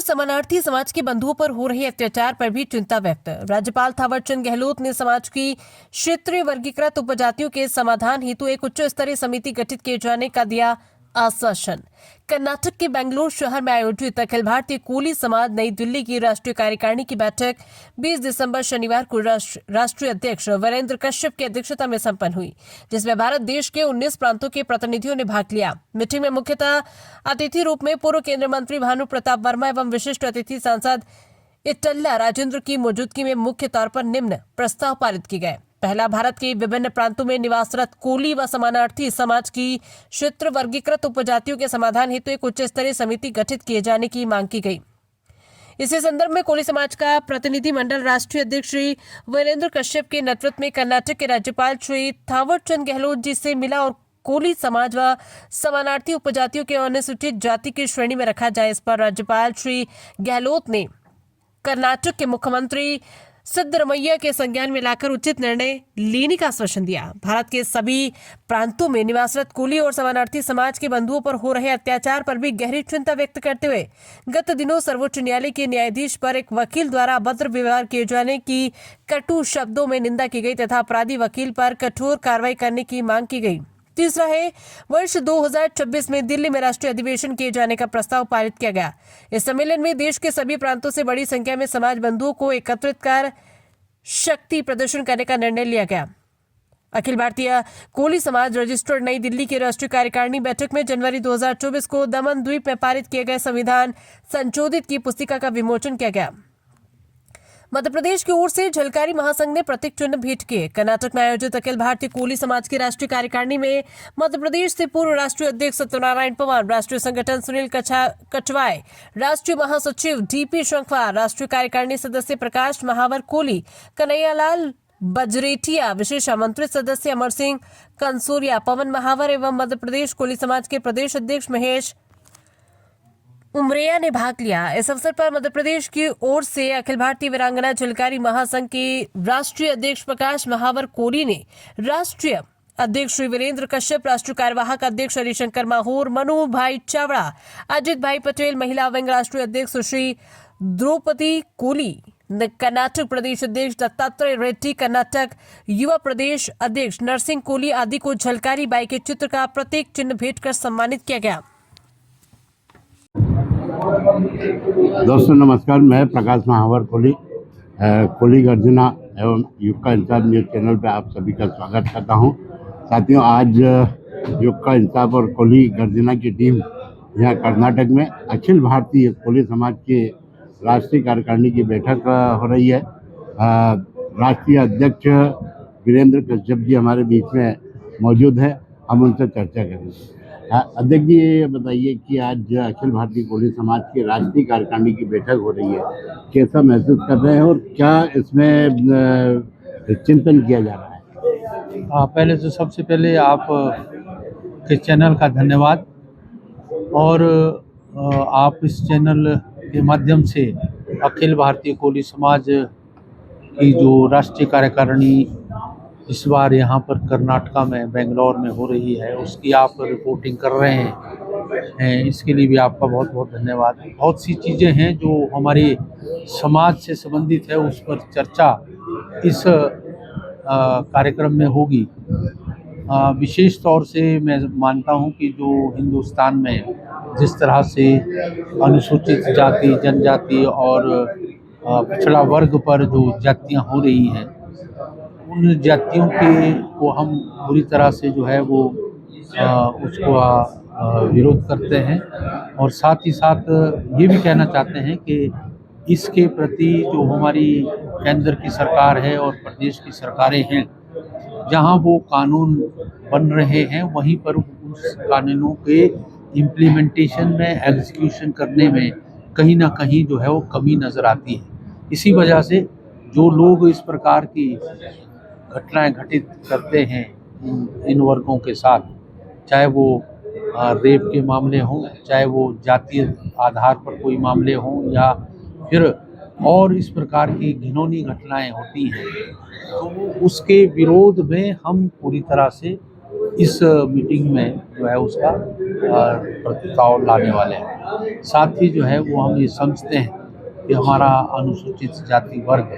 समानार्थी समाज के बंधुओं पर हो रहे अत्याचार पर भी चिंता व्यक्त। राज्यपाल थावरचंद गहलोत ने समाज की क्षेत्रीय वर्गीकृत उपजातियों के समाधान हेतु एक उच्च स्तरीय समिति गठित किए जाने का दिया आश्वासन। कर्नाटक के बेंगलुरु शहर में आयोजित अखिल भारतीय कोली समाज नई दिल्ली की राष्ट्रीय कार्यकारिणी की बैठक 20 दिसंबर शनिवार को राष्ट्रीय अध्यक्ष वीरेंद्र कश्यप की अध्यक्षता में संपन्न हुई, जिसमें भारत देश के 19 प्रांतों के प्रतिनिधियों ने भाग लिया। मीटिंग में मुख्यतः अतिथि रूप में पूर्व केंद्रीय मंत्री भानु प्रताप वर्मा एवं विशिष्ट अतिथि सांसद इटल्ला राजेंद्र की मौजूदगी में मुख्य तौर पर निम्न प्रस्ताव पारित किए गए। पहला, भारत के विभिन्न प्रांतों में निवासरत कोली व समानार्थी समाज की क्षेत्र वर्गीकृत उपजातियों के समाधान हेतु एक उच्च स्तरीय समिति गठित किए जाने की मांग की गई। इसी संदर्भ में कोली समाज का प्रतिनिधिमंडल राष्ट्रीय अध्यक्ष श्री वीरेंद्र कश्यप के नेतृत्व में कर्नाटक के राज्यपाल श्री थावरचंद गहलोत जी से मिला और कोली समाज व समानार्थी उपजातियों के अनुसूचित जाति की श्रेणी में रखा जाए, इस पर राज्यपाल श्री गहलोत ने कर्नाटक के मुख्यमंत्री सिद्धरमैया के संज्ञान में लाकर उचित निर्णय लेने का आश्वासन दिया। भारत के सभी प्रांतों में निवासरत कोली और समानार्थी समाज के बंधुओं पर हो रहे अत्याचार पर भी गहरी चिंता व्यक्त करते हुए गत दिनों सर्वोच्च न्यायालय के न्यायाधीश पर एक वकील द्वारा अभद्र व्यवहार किए जाने की कटु शब्दों में निंदा की गई तथा अपराधी वकील पर कठोर कार्रवाई करने की मांग की गई। तीसरा है, वर्ष 2026 में दिल्ली में राष्ट्रीय अधिवेशन किए जाने का प्रस्ताव पारित किया गया। इस सम्मेलन में देश के सभी प्रांतों से बड़ी संख्या में समाज बंधुओं को एकत्रित कर शक्ति प्रदर्शन करने का निर्णय लिया गया। अखिल भारतीय कोली समाज रजिस्टर्ड नई दिल्ली की राष्ट्रीय कार्यकारिणी बैठक में जनवरी 2024 को दमन द्वीप में पारित किए गए संविधान संशोधित की पुस्तिका का विमोचन किया गया। मध्य प्रदेश की ओर से झलकारी महासंघ ने प्रतीक चिन्ह भेंट किए। कर्नाटक में आयोजित अखिल भारतीय कोली समाज की राष्ट्रीय कार्यकारिणी में मध्य प्रदेश से पूर्व राष्ट्रीय अध्यक्ष सत्यनारायण पवार, राष्ट्रीय संगठन सुनील कछवाय, राष्ट्रीय महासचिव डीपी शंखवा, राष्ट्रीय कार्यकारिणी सदस्य प्रकाश महावर कोली, कन्हैयालाल बजरेटिया, विशेष आमंत्रित सदस्य अमर सिंह कंसोरिया, पवन महावर एवं मध्य प्रदेश कोली समाज के प्रदेश अध्यक्ष महेश उमरेया ने भाग लिया। इस अवसर पर मध्य प्रदेश की ओर से अखिल भारतीय वीरांगना झलकारी महासंघ के राष्ट्रीय अध्यक्ष प्रकाश महावर कोली ने राष्ट्रीय अध्यक्ष श्री वीरेंद्र कश्यप, राष्ट्रीय कार्यवाहक अध्यक्ष हरिशंकर माहौर, मनु भाई चावड़ा, अजित भाई पटेल, महिला विंग राष्ट्रीय अध्यक्ष श्री द्रौपदी कोली, कर्नाटक प्रदेश अध्यक्ष दत्तात्रेय रेड्डी, कर्नाटक युवा प्रदेश अध्यक्ष नरसिंह कोली आदि को झलकारी बाई के चित्र का प्रतीक चिन्ह भेंट कर सम्मानित किया गया। दोस्तों नमस्कार, मैं प्रकाश महावर कोली कोली गर्जना एवं युग का इंसाफ न्यूज़ चैनल पे आप सभी का स्वागत करता हूं। साथियों, आज युग का इंसाफ और कोली गर्जना की टीम यहाँ कर्नाटक में अखिल भारतीय कोली समाज के राष्ट्रीय कार्यकारिणी की बैठक हो रही है। राष्ट्रीय अध्यक्ष वीरेंद्र कश्यप जी हमारे बीच में मौजूद है, हम उनसे चर्चा करेंगे। अध्यक्ष जी, ये बताइए कि आज अखिल भारतीय कोली समाज की राष्ट्रीय कार्यकारिणी की बैठक हो रही है, कैसा महसूस कर रहे हैं और क्या इसमें चिंतन किया जा रहा है? पहले तो सबसे पहले आप के चैनल का धन्यवाद, और आप इस चैनल के माध्यम से अखिल भारतीय कोली समाज की जो राष्ट्रीय कार्यकारिणी इस बार यहाँ पर कर्नाटका में बेंगलोर में हो रही है, उसकी आप रिपोर्टिंग कर रहे हैं, इसके लिए भी आपका बहुत बहुत धन्यवाद। बहुत सी चीज़ें हैं जो हमारे समाज से संबंधित है, उस पर चर्चा इस कार्यक्रम में होगी। विशेष तौर से मैं मानता हूँ कि जो हिंदुस्तान में जिस तरह से अनुसूचित जाति, जनजाति और पिछड़ा वर्ग पर जो जातियाँ हो रही हैं, उन जातियों के को हम बुरी तरह से जो है वो उसको विरोध करते हैं, और साथ ही साथ ये भी कहना चाहते हैं कि इसके प्रति जो हमारी केंद्र की सरकार है और प्रदेश की सरकारें हैं, जहां वो कानून बन रहे हैं वहीं पर उस कानूनों के इम्प्लीमेंटेशन में, एग्जीक्यूशन करने में कहीं ना कहीं जो है वो कमी नज़र आती है। इसी वजह से जो लोग इस प्रकार की घटनाएं घटित करते हैं इन वर्गों के साथ, चाहे वो रेप के मामले हों, चाहे वो जातीय आधार पर कोई मामले हों, या फिर और इस प्रकार की घिनौनी घटनाएं होती हैं, तो उसके विरोध में हम पूरी तरह से इस मीटिंग में जो है उसका प्रस्ताव लाने वाले हैं। साथ ही जो है वो हम ये समझते हैं कि हमारा अनुसूचित जाति वर्ग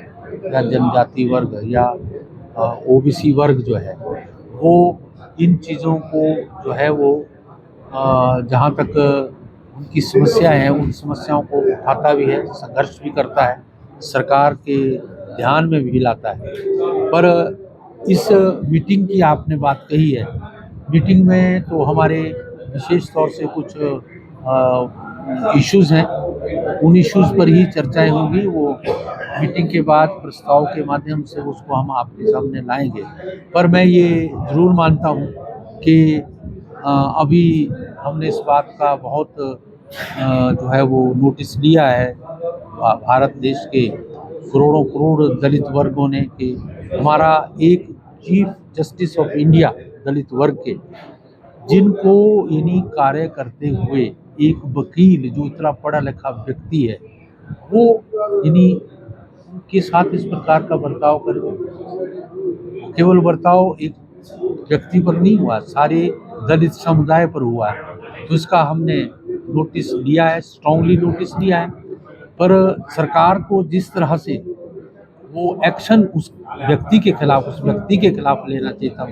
या जनजाति वर्ग या ओबीसी वर्ग जो है वो इन चीज़ों को जो है वो जहाँ तक उनकी समस्याएं हैं उन समस्याओं को उठाता भी है, संघर्ष भी करता है, सरकार के ध्यान में भी लाता है। पर इस मीटिंग की आपने बात कही है, मीटिंग में तो हमारे विशेष तौर से कुछ इश्यूज़ हैं, उन इश्यूज़ पर ही चर्चाएं होंगी। वो मीटिंग के बाद प्रस्ताव के माध्यम से उसको हम आपके सामने लाएंगे। पर मैं ये ज़रूर मानता हूँ कि अभी हमने इस बात का बहुत जो है वो नोटिस लिया है भारत देश के करोड़ों करोड़ दलित वर्गों ने कि हमारा एक चीफ जस्टिस ऑफ इंडिया दलित वर्ग के जिनको यानी कार्य करते हुए एक वकील जो इतना पढ़ा लिखा व्यक्ति है वो यानी उनके साथ इस प्रकार का बर्ताव कर केवल बर्ताव एक व्यक्ति पर नहीं हुआ, सारे दलित समुदाय पर हुआ है। तो इसका हमने नोटिस लिया है, स्ट्रांगली नोटिस लिया है। पर सरकार को जिस तरह से वो एक्शन उस व्यक्ति के खिलाफ लेना चाहिए था,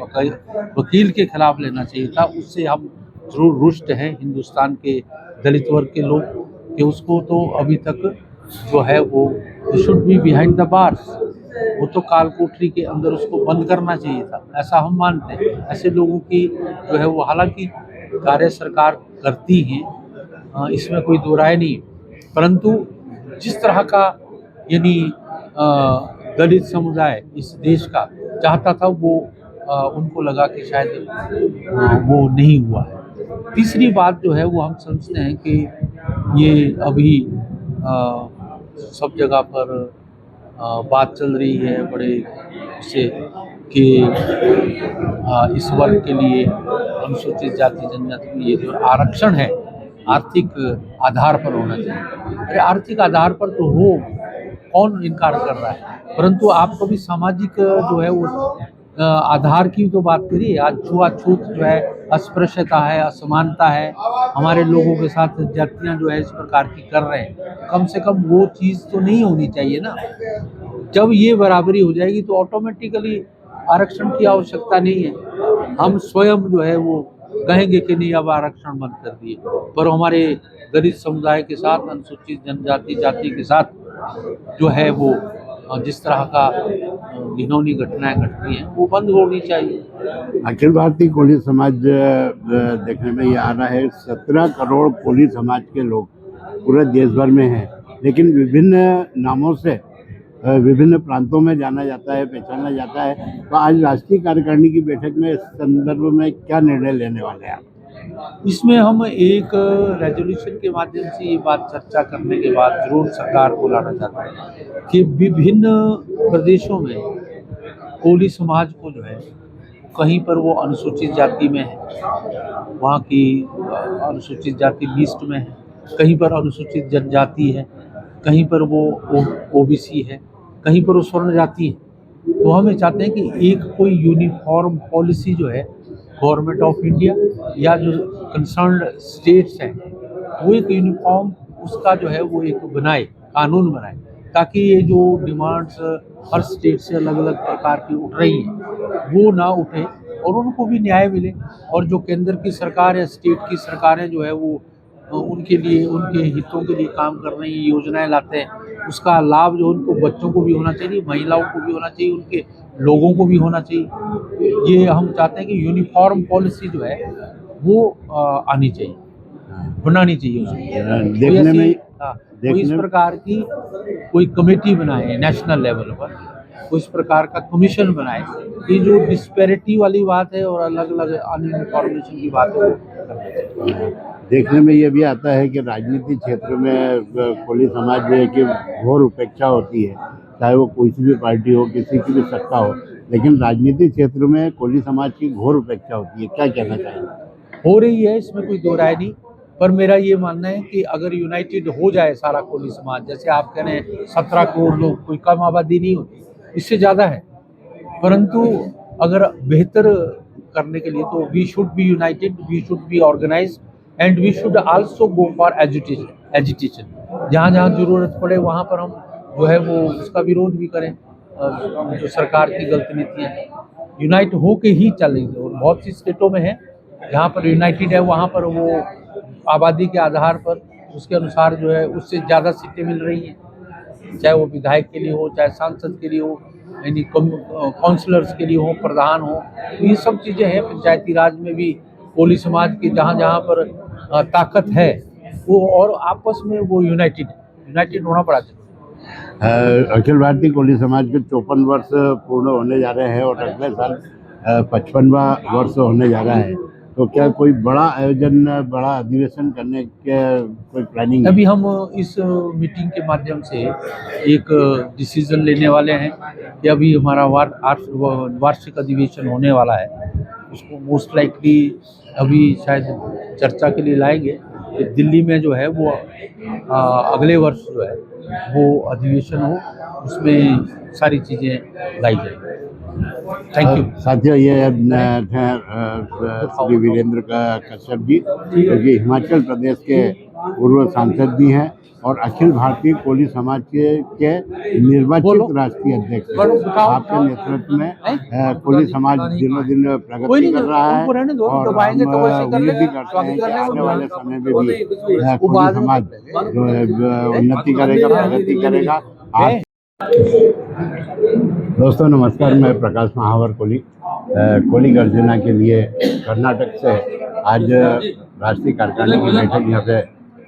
वकील के खिलाफ लेना चाहिए था, उससे हम जरूर रुष्ट हैं हिंदुस्तान के दलित वर्ग के लोग कि उसको तो अभी तक जो है वो should be behind the bars, वो तो काल कोठरी के अंदर उसको बंद करना चाहिए था, ऐसा हम मानते हैं। ऐसे लोगों की जो है वो हालांकि कार्य सरकार करती है, इसमें कोई दो राय नहीं, परंतु जिस तरह का यानी दलित समुदाय इस देश का चाहता था वो उनको लगा कि शायद वो नहीं हुआ है। तीसरी बात जो है वो हम समझते हैं कि ये अभी सब जगह पर बात चल रही है बड़े से कि इस वर्ग के लिए अनुसूचित जाति जनजाति के लिए जो आरक्षण है आर्थिक आधार पर होना चाहिए। अरे आर्थिक आधार पर तो हो, कौन इनकार कर रहा है, परंतु आप कभी सामाजिक जो है वो आधार की तो बात करिए। आज छुआछूत जो है, अस्पृश्यता है, असमानता है, हमारे लोगों के साथ जातियां जो है इस प्रकार की कर रहे हैं, कम से कम वो चीज़ तो नहीं होनी चाहिए ना। जब ये बराबरी हो जाएगी तो ऑटोमेटिकली आरक्षण की आवश्यकता नहीं है। हम स्वयं जो है वो कहेंगे कि नहीं अब आरक्षण बंद कर दिए, पर हमारे दलित समुदाय के साथ, अनुसूचित जनजाति जाति के साथ जो है वो जिस तरह का घिनौनी घटनाएं घटती हैं वो बंद होनी चाहिए। अखिल भारतीय कोली समाज देखने में ये आ रहा है 17 करोड़ कोली समाज के लोग पूरे देश भर में हैं, लेकिन विभिन्न नामों से विभिन्न प्रांतों में जाना जाता है, पहचाना जाता है। तो आज राष्ट्रीय कार्यकारिणी की बैठक में इस संदर्भ में क्या निर्णय लेने वाले हैं? इसमें हम एक रेजोल्यूशन के माध्यम से ये बात चर्चा करने के बाद जरूर सरकार को लाना चाहते हैं कि विभिन्न प्रदेशों में कोली समाज को जो है कहीं पर वो अनुसूचित जाति में है, वहाँ की अनुसूचित जाति लिस्ट में है, कहीं पर अनुसूचित जनजाति है, कहीं पर वो ओबीसी है, कहीं पर वो स्वर्ण जाति है। तो हम ये चाहते हैं कि एक कोई यूनिफॉर्म पॉलिसी जो है गवर्नमेंट ऑफ इंडिया या जो कंसर्न्ड स्टेट्स हैं वो एक यूनिफॉर्म उसका जो है वो एक बनाए, कानून बनाए, ताकि ये जो डिमांड्स हर स्टेट से अलग अलग प्रकार की उठ रही हैं वो ना उठे और उनको भी न्याय मिले। और जो केंद्र की सरकार या स्टेट की सरकारें जो है वो उनके लिए, उनके हितों के लिए काम कर रही हैं, योजनाएं लाते हैं, उसका लाभ जो उनको बच्चों को भी होना चाहिए, महिलाओं को भी होना चाहिए, उनके लोगों को भी होना चाहिए। ये हम चाहते हैं कि यूनिफॉर्म पॉलिसी जो है वो आनी चाहिए, बनानी चाहिए उसको। देखने में कोई इस प्रकार की कोई कमेटी बनाए नेशनल लेवल पर, कोई इस प्रकार का कमीशन बनाए कि जो डिस्पैरिटी वाली बात है और अलग अलग अनइंफॉर्मेशन की बात है वो करना चाहिए। देखने में ये भी आता है कि राजनीतिक क्षेत्र में कोली समाज में कि घोर उपेक्षा होती है, चाहे वो कोई सी भी पार्टी हो, किसी की भी सत्ता हो, लेकिन राजनीतिक क्षेत्र में कोली समाज की घोर उपेक्षा होती है। क्या कहना चाहिए? हो रही है, इसमें कोई दो राय नहीं, पर मेरा ये मानना है कि अगर यूनाइटेड हो जाए सारा कोली समाज, जैसे आप कह रहे हैं 17 करोड़ लोग, कोई कम आबादी नहीं होती, इससे ज़्यादा है, परंतु अगर बेहतर करने के लिए, तो we should be united, we should be organise and we should also go for agitation. जहाँ जहाँ जरूरत पड़े वहाँ पर हम जो है वो उसका विरोध भी करें, जो सरकार की गलत नीतियाँ हैं। यूनाइट हो के ही चलेंगे, और बहुत सी स्टेटों में है जहाँ पर यूनाइटेड है, वहाँ पर वो आबादी के आधार पर उसके अनुसार जो है उससे ज़्यादा सीटें मिल रही हैं, चाहे वो विधायक के लिए हो, चाहे सांसद के लिए हो, यानी काउंसलर्स के लिए हो, प्रधान हो। तो ये सब चीज़ें हैं। पंचायती राज में भी कोली समाज की जहाँ जहाँ पर ताकत है वो, और आपस में वो यूनाइटेड होना बड़ा चाहिए। अखिल भारतीय कोली समाज के 54 वर्ष पूर्ण होने जा रहे हैं और अगले साल 55वां वर्ष होने जा रहा है, तो क्या कोई बड़ा आयोजन, बड़ा अधिवेशन करने के कोई प्लानिंग है? अभी हम इस मीटिंग के माध्यम से एक डिसीजन लेने वाले हैं कि अभी हमारा वार्षिक अधिवेशन होने वाला है, उसको मोस्ट लाइकली अभी शायद चर्चा के लिए लाएंगे कि दिल्ली में जो है वो अगले वर्ष जो है वो अधिवेशन हो, उसमें सारी चीज़ें लाई जाएंगी। Thank you. साथियों, ये श्री वीरेंद्र कश्यप जी, जो कि हिमाचल प्रदेश के पूर्व सांसद भी हैं और अखिल भारतीय कोली समाज के निर्वाचित राष्ट्रीय अध्यक्ष हैं। आपके नेतृत्व में कोली समाज दिनों दिन प्रगति कर रहा है और हम उम्मीद भी करते हैं कि आने वाले समय में भी कोली समाज जो है उन्नति करेगा, प्रगति करेगा। दोस्तों नमस्कार, मैं प्रकाश महावर कोली। कोली गर्जना के लिए कर्नाटक से आज राष्ट्रीय कार्यकारिणी की बैठक यहाँ पे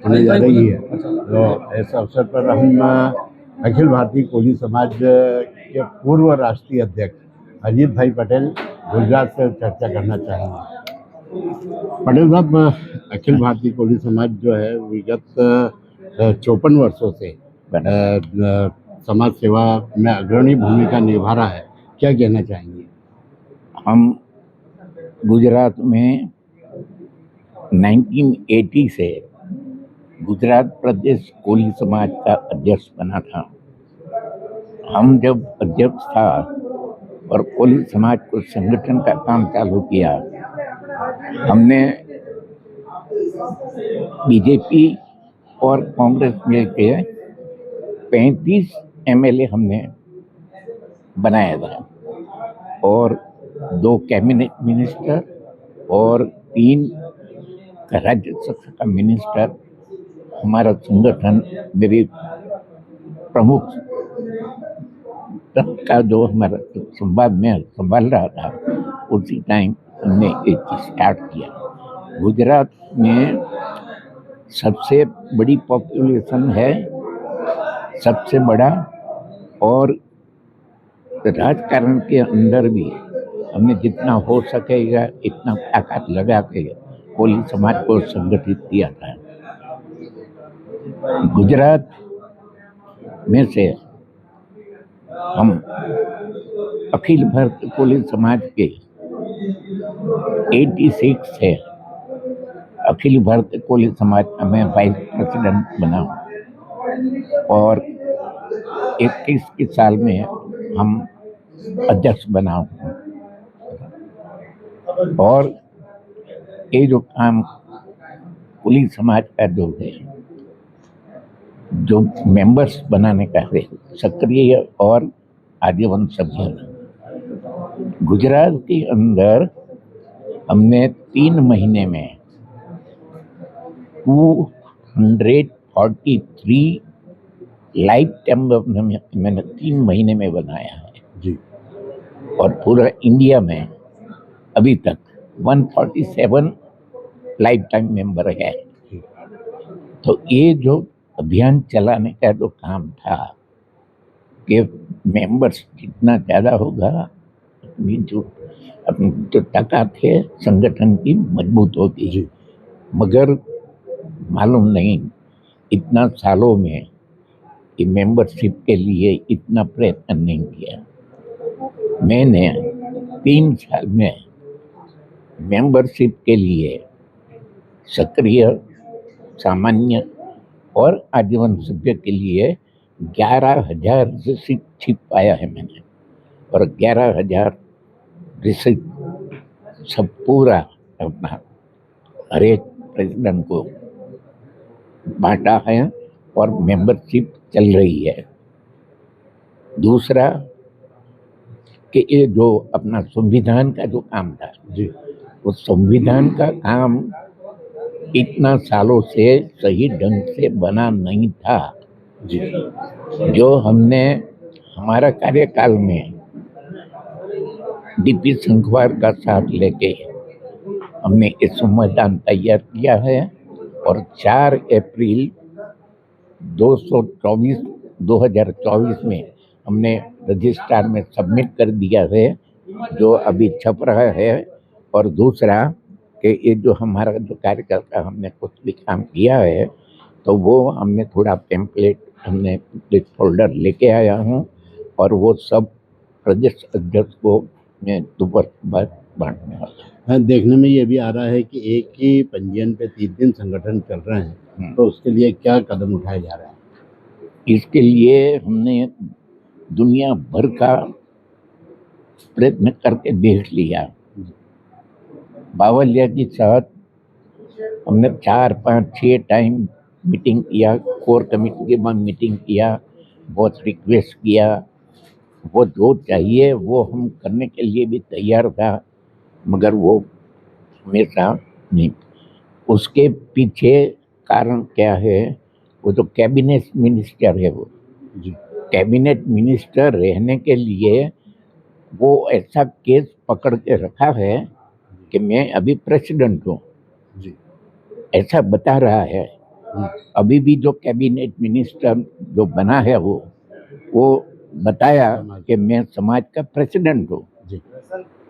होने जा रही है, तो इस अवसर पर हम अखिल भारतीय कोली समाज के पूर्व राष्ट्रीय अध्यक्ष अजीत भाई पटेल गुजरात से चर्चा करना चाहेंगे। पटेल साहब, अखिल भारतीय कोली समाज जो है विगत 54 वर्षों से समाज सेवा में अग्रणी भूमिका निभा रहा है, क्या कहना चाहेंगे? हम गुजरात में 1980 से गुजरात प्रदेश कोली समाज का अध्यक्ष बना था। हम जब अध्यक्ष था और कोली समाज को संगठन का काम चालू किया, हमने बीजेपी और कांग्रेस मिलकर 35 एमएलए हमने बनाया था और 2 कैबिनेट मिनिस्टर और 3 राज्यसभा का मिनिस्टर हमारा संगठन मेरे प्रमुख का जो हमारा संवाद में संभाल रहा था, उसी टाइम हमने एक स्टार्ट किया। गुजरात में सबसे बड़ी पॉपुलेशन है, सबसे बड़ा, और राजकारण के अंदर भी हमने जितना हो सकेगा इतना ताकत लगा के कोली समाज को संगठित किया था। गुजरात में से हम अखिल भारतीय कोली समाज के 86 से अखिल भारतीय कोली समाज का मैं वाइस प्रेसिडेंट बना और 21 साल में हम अध्यक्ष बना हूँ। और ये जो काम कोली समाज का जो है, जो मेंबर्स बनाने का है, सक्रिय और आजीवन सभ्य, गुजरात के अंदर हमने 3 महीने में 243 लाइफ टाइम मैंने 3 महीने में बनाया है जी। और पूरा इंडिया में अभी तक 147 लाइफ टाइम मेंबर है। तो ये जो अभियान चलाने का जो काम था कि मेंबर्स जितना ज़्यादा होगा अपनी जो ताकत है संगठन की मजबूत होती है, मगर मालूम नहीं इतना सालों में कि मेंबरशिप के लिए इतना प्रयत्न नहीं किया। मैंने 3 साल में मेंबरशिप के लिए सक्रिय, सामान्य और आजीवन सभ्य के लिए 11,000 रिसिप्ट छिपाया है मैंने, और 11,000 रिसिप्ट सब पूरा अपना हर एक प्रेसिडेंट को बांटा है और मेंबरशिप चल रही है। दूसरा कि ये जो अपना संविधान का जो काम था जी वो संविधान का काम इतना सालों से सही ढंग से बना नहीं था। जी जो हमने हमारा कार्यकाल में डीपी संखवार का साथ लेके हमने ये संविधान तैयार किया है और 4 अप्रैल 2024 में हमने रजिस्ट्रार में सबमिट कर दिया है, जो अभी छप रहा है। और दूसरा कि ये जो हमारा जो कार्यकाल का हमने कुछ भी काम किया है तो वो हमने थोड़ा टेम्पलेट हमने फोल्डर लेके आया हूँ और वो सब प्रदेश अध्यक्ष को मैं दोपहर बाद बांटने वाला हूँ। हाँ, देखने में ये भी आ रहा है कि एक ही पंजीयन पे 3 दिन संगठन चल रहे हैं, तो उसके लिए क्या कदम उठाए जा रहे हैं? इसके लिए हमने दुनिया भर का प्रयत्न करके देख लिया। बावलिया के साथ हमने 4, 5, 6 टाइम मीटिंग किया, कोर कमेटी के बाद मीटिंग किया, बहुत रिक्वेस्ट किया, वो जो चाहिए वो हम करने के लिए भी तैयार था, मगर वो हमेशा नहीं। उसके पीछे कारण क्या है? वो जो कैबिनेट मिनिस्टर है, वो जी कैबिनेट मिनिस्टर रहने के लिए वो ऐसा केस पकड़ के रखा है कि मैं अभी प्रेसिडेंट हूँ, जी ऐसा बता रहा है। अभी भी जो कैबिनेट मिनिस्टर जो बना है वो बताया कि मैं समाज का प्रेसिडेंट हूँ, जी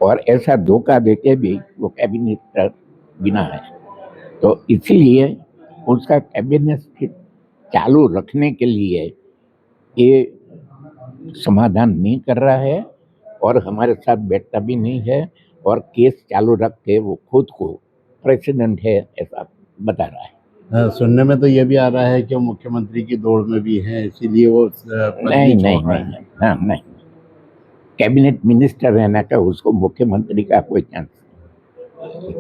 और ऐसा धोखा देके भी वो कैबिनेट बिना है। तो इसीलिए उसका कैबिनेट चालू रखने के लिए ये समाधान नहीं कर रहा है और हमारे साथ बैठता भी नहीं है, और केस चालू रख के वो खुद को प्रेसिडेंट है ऐसा बता रहा है। सुनने में तो ये भी आ रहा है कि वो मुख्यमंत्री की दौड़ में भी हैं, इसीलिए वो नहीं, हाँ नहीं, कैबिनेट मिनिस्टर रहने का उसको मुख्यमंत्री का कोई चांस नहीं,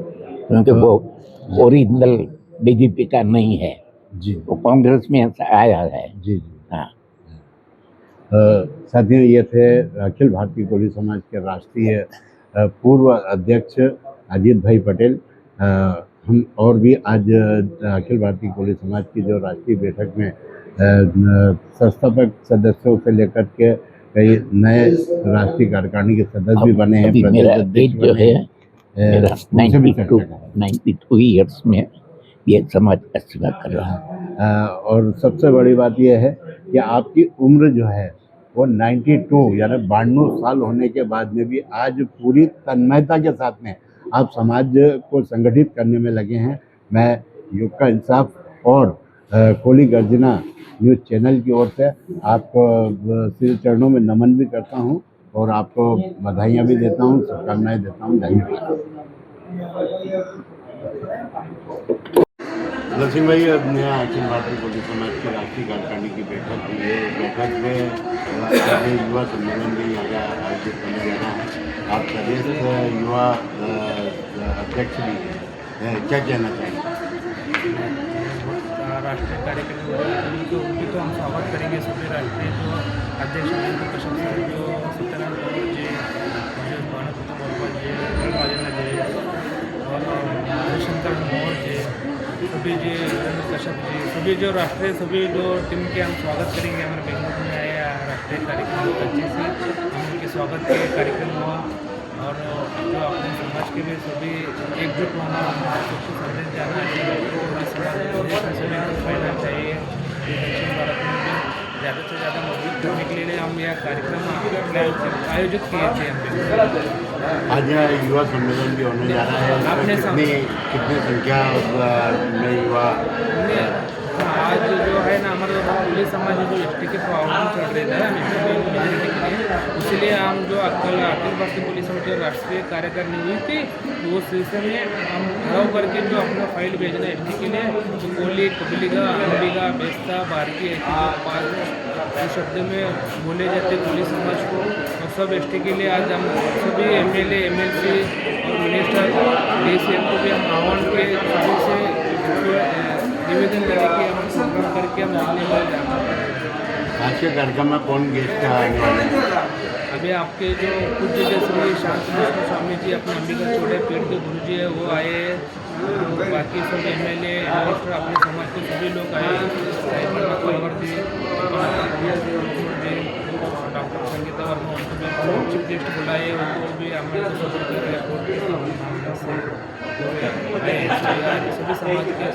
क्योंकि वो ओरिजिनल बीजेपी का नहीं है, जी वो कांग्रेस में ऐसा आया है। जी जी हाँ, साथियों, ये थे अखिल भारतीय कोली समाज के राष्ट्रीय पूर्व अध्यक्ष अजीत भाई पटेल। हम और भी आज अखिल भारतीय कोली समाज की जो राष्ट्रीय बैठक में संस्थापक सदस्यों से लेकर के कई नए राष्ट्रीय कार्यकारिणी के सदस्य भी बने हैं, प्रदेश मेरा अध्यक्ष एज जो बने है हैं, मेरा उनसे भी चर्चा करेंगे। 92 ईयर्स में ये समाज का सेवा कर रहा है। और सबसे बड़ी बात यह है कि आपकी उम्र जो है वो 92 यानी 92 साल होने के बाद में भी आज पूरी तन्मयता के साथ में आप समाज को संगठित करने में लगे हैं। मैं युग का इंसाफ और कोली गर्जना न्यूज़ चैनल की ओर से आपको श्री चरणों में नमन भी करता हूं और आपको बधाइयां भी देता हूं, शुभकामनाएं देता हूं। धन्यवाद। नरसिंह भाई, अखिल भारतीय कोली समाज की राष्ट्रीय कार्यकारिणी की बैठक हुई है। बैठक में आज युवा सम्मेलन भी आयोजित किया जा रहा है। आप प्रदेश युवा अध्यक्ष भी हैं, क्या कहना चाहेंगे? राष्ट्रीय कार्यक्रम तो हम स्वागत करेंगे सभी राष्ट्रीय जो अध्यक्ष हैं, कश्यप सर, जो सत्यनारायण गौड़ जी, भानुप्रताप वर्मा जी, राजेंद्र जी और हरिशंकर मोहन जी, सभी जी, कश्यप जी, सभी जो राष्ट्रीय सभी जो टीम के हम स्वागत करेंगे। हमारे बेंगलुरु में आए राष्ट्रीय कार्यक्रम बहुत अच्छे से हम उनके स्वागत के कार्यक्रम हुआ और जो अपने समाज के लिए सभी एकजुट होना, सबको संदेश जाना चाहिए, समाज में सभी को फैलना चाहिए। दक्षिण भारत में भी ज़्यादा से ज़्यादा मजबूत करने के लिए हम यह कार्यक्रम आयोजित किए थे। हम आज युवा सम्मेलन भी होने जा रहा है, आपने कितनी संख्या में युवा? आज जो है ना हमारे कोली समाज में जो एसटी के प्रॉब्लम चल रहे थे मेजोरिटी के लिए, इसलिए हम जो अखिल भारतीय कोली समाज जो राष्ट्रीय कार्यकारिणी हुई थी तो वो सिलसिले में हम घराव करके जो अपना फाइल भेजना एसटी के लिए, तो कोली, कबीलिगा, अंबिगा, बेस्ता, भारतीय जो शब्द में बोले जाते कोली समाज को, और सब एसटी के लिए आज हम सभी एमएलए एमएलसी और मिनिस्टर डीसीएम को भी हम आह्वान के सभी से निवेदन करें कि हम प्रोग्राम करके हम मिलने में जाना। आज के कार्यक्रम में कौन गेस्ट आने वाले हैं? अभी आपके जो पूज्य श्री शांत कृष्ण स्वामी जी अपने अंबिका चौड़े पीठ के गुरु जी है वो आए हैं। तो बाकी सब एमएलए मिनिस्टर अपने समाज के सभी लोग आए। कलवर जी, डॉक्टर संगीता वर्मा उनको भी चीफ गेस्ट बुलाए, उनको भी हमारे सभी समाज के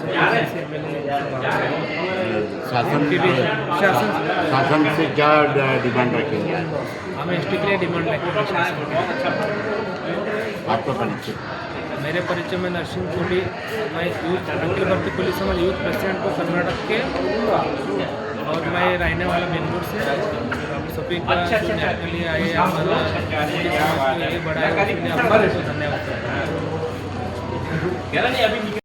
शासन से क्या डिमांड रखेंगे? हम एसटी के लिए डिमांड रखेंगे शासन के। आपका परिचय? मेरे परिचय में नरसिंह कोली, मैं यूथ अखिल भारतीय पुलिस समाज यूथ प्रेसिडेंट को कर्नाटक के, और मैं रहने वाला बेंगलुरु से। सभी का सुनने के लिए आए, हमारा पुलिस समाज को ये बढ़ाया, धन्यवाद।